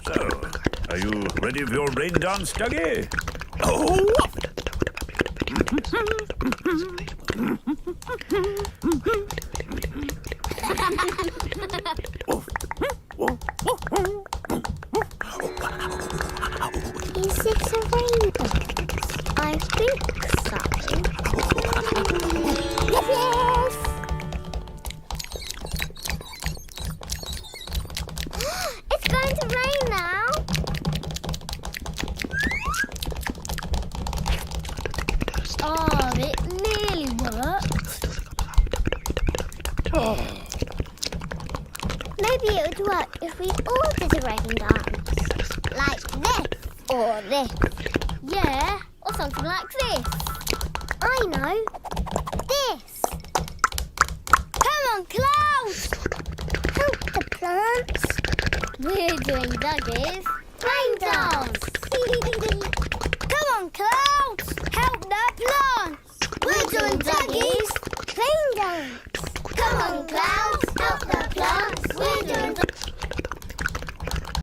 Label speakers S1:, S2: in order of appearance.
S1: So, are you ready for your rain dance, Duggee? Oh!
S2: Is this a rain dance? I think so. Yes! It's going to rain now. Oh, it nearly worked. Maybe it would work if we all did a rain dance. Like this or this. Yeah, or something like this. I know. This. Come on, clouds! Help the plants. We're doing Duggie's rain dance. Come on, clouds! Help the plants. We're doing Duggie's rain dance. Come on, clouds!